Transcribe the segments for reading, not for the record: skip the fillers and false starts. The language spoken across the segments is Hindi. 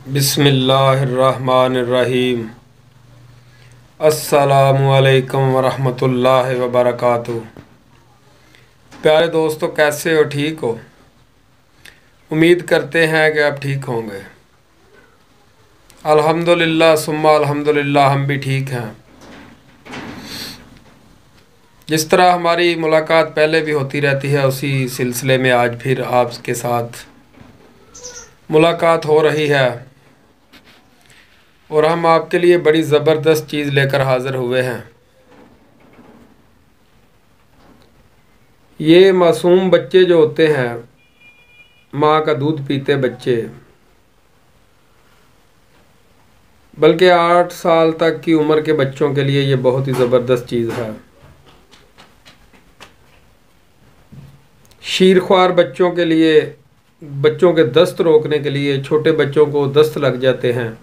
बिस्मिल्लाहिर्रहमानिर्रहीम। अस्सलामुअलैकुम वरहमतुल्लाहि वबरकातुहू। प्यारे दोस्तों, कैसे हो? ठीक हो? उम्मीद करते हैं कि आप ठीक होंगे। अल्हम्दुलिल्लाह सुम्मा अल्हम्दुलिल्लाह, हम भी ठीक हैं। जिस तरह हमारी मुलाकात पहले भी होती रहती है, उसी सिलसिले में आज फिर आपके साथ मुलाकात हो रही है और हम आपके लिए बड़ी ज़बरदस्त चीज़ लेकर हाज़िर हुए हैं। ये मासूम बच्चे जो होते हैं, माँ का दूध पीते बच्चे, बल्कि 8 साल तक की उम्र के बच्चों के लिए ये बहुत ही ज़बरदस्त चीज़ है। शीरख्वार बच्चों के लिए, बच्चों के दस्त रोकने के लिए, छोटे बच्चों को दस्त लग जाते हैं,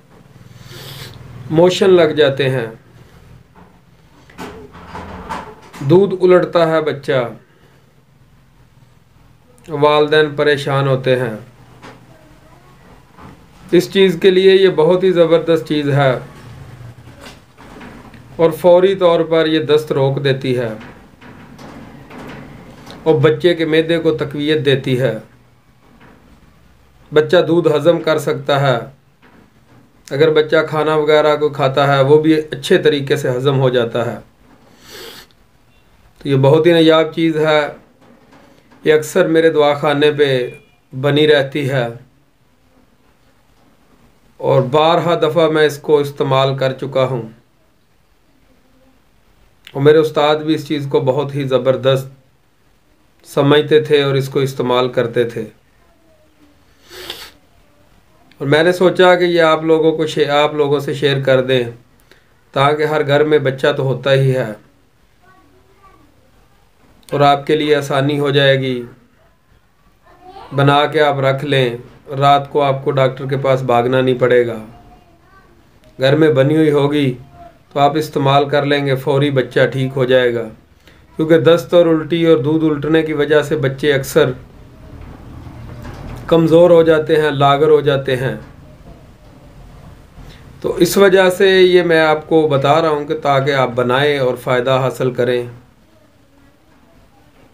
मोशन लग जाते हैं, दूध उलटता है बच्चा, वालिदैन परेशान होते हैं। इस चीज़ के लिए ये बहुत ही ज़बरदस्त चीज़ है और फौरी तौर पर ये दस्त रोक देती है और बच्चे के मैदे को तक़वियत देती है। बच्चा दूध हज़म कर सकता है। अगर बच्चा खाना वगैरह को खाता है, वो भी अच्छे तरीके से हज़म हो जाता है। तो ये बहुत ही नायाब चीज़ है। ये अक्सर मेरे दवाखाने पे बनी रहती है और बारहा दफ़ा मैं इसको इस्तेमाल कर चुका हूँ और मेरे उस्ताद भी इस चीज़ को बहुत ही ज़बरदस्त समझते थे और इसको इस्तेमाल करते थे। और मैंने सोचा कि ये आप लोगों से शेयर कर दें, ताकि हर घर में बच्चा तो होता ही है और आपके लिए आसानी हो जाएगी। बना के आप रख लें, रात को आपको डॉक्टर के पास भागना नहीं पड़ेगा। घर में बनी हुई होगी तो आप इस्तेमाल कर लेंगे, फौरी बच्चा ठीक हो जाएगा। क्योंकि दस्त और उल्टी और दूध उल्टने की वजह से बच्चे अक्सर कमज़ोर हो जाते हैं, लागर हो जाते हैं। तो इस वजह से ये मैं आपको बता रहा हूँ कि ताकि आप बनाएं और फ़ायदा हासिल करें।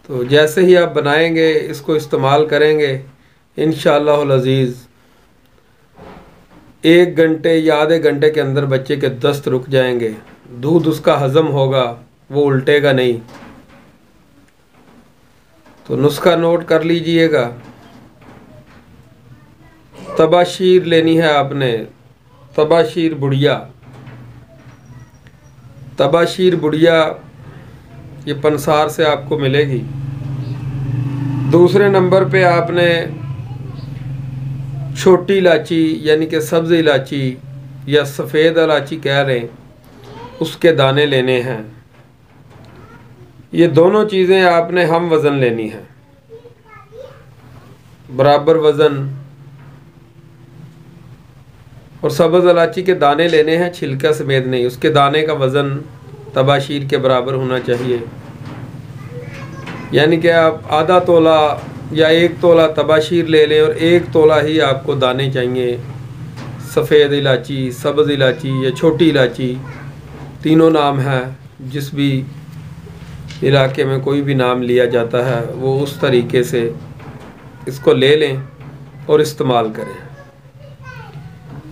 तो जैसे ही आप बनाएंगे, इसको इस्तेमाल करेंगे, इंशाअल्लाहुल अज़ीज़ 1 घंटे या आधे घंटे के अंदर बच्चे के दस्त रुक जाएंगे, दूध उसका हज़म होगा, वो उल्टेगा नहीं। तो नुस्खा नोट कर लीजिएगा। तबाशीर लेनी है आपने, तबाशीर बुढ़िया। तबाशीर बुढ़िया ये पंसार से आपको मिलेगी। दूसरे नंबर पे आपने छोटी इलायची यानी कि सब्ज़ इलायची या सफ़ेद इलायची कह रहे हैं, उसके दाने लेने हैं। ये दोनों चीज़ें आपने हम वज़न लेनी है, बराबर वज़न। और सब्ज़ इलायची के दाने लेने हैं, छिलका समेत नहीं। उसके दाने का वज़न तबाशीर के बराबर होना चाहिए। यानी कि आप आधा तोला या 1 तोला तबाशीर ले लें और 1 तोला ही आपको दाने चाहिए। सफ़ेद इलायची, सब्ज़ इलायची या छोटी इलायची, तीनों नाम है। जिस भी इलाके में कोई भी नाम लिया जाता है, वो उस तरीके से इसको ले लें और इस्तेमाल करें।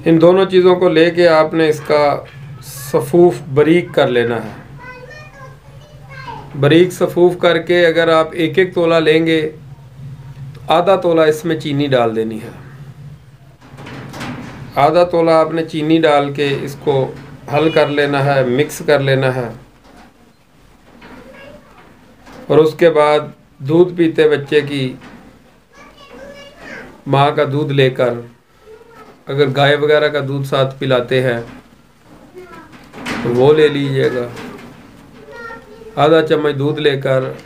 इन दोनों चीज़ों को लेके आपने इसका सफ़ूफ़ बारीक कर लेना है। बारीक सफ़ूफ़ करके अगर आप 1-1 तोला लेंगे तो आधा तोला इसमें चीनी डाल देनी है। आधा तोला आपने चीनी डाल के इसको हल कर लेना है, मिक्स कर लेना है। और उसके बाद दूध पीते बच्चे की माँ का दूध लेकर, अगर गाय वगैरह का दूध साथ पिलाते हैं तो वो ले लीजिएगा। आधा चम्मच दूध लेकर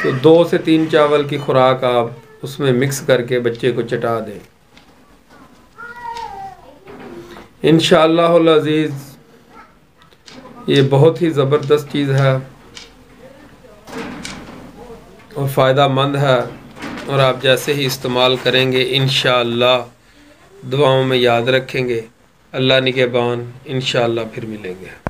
तो 2 से 3 चावल की खुराक आप उसमें मिक्स करके बच्चे को चटा दें। इंशाअल्लाहुल अज़ीज़ ये बहुत ही ज़बरदस्त चीज़ है और फ़ायदा मंद है। और आप जैसे ही इस्तेमाल करेंगे, इंशाअल्लाह दुआओं में याद रखेंगे। अल्लाह निगहबान, इंशाअल्लाह फिर मिलेंगे।